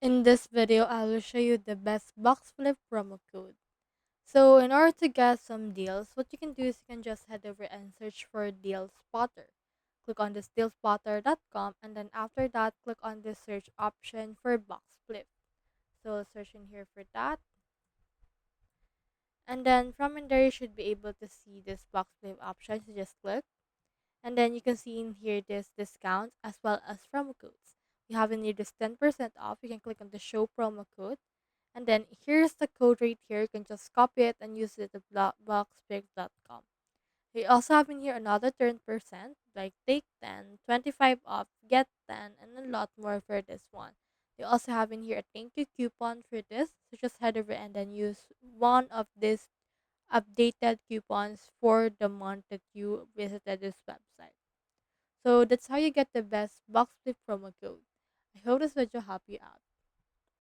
In this video, I will show you the best Boxflip promo code. So in order to get some deals, what you can do is you can just head over and search for Deal Spotter. Click on this dealspotter.com and then after that, click on the search option for Boxflip. So search in here for that. And then from in there, you should be able to see this Boxflip option. So just click. And then you can see in here this discounts as well as promo codes. We have in here this 10% off. You can click on the show promo code. And then here's the code right here. You can just copy it and use it at boxflip.com. We also have in here another 10%, like take 10, 25 off, get 10, and a lot more for this one. They also have in here a thank you coupon for this. So just head over and then use one of these updated coupons for the month that you visited this website. So that's how you get the best box flip promo code. I hope this video helped you out.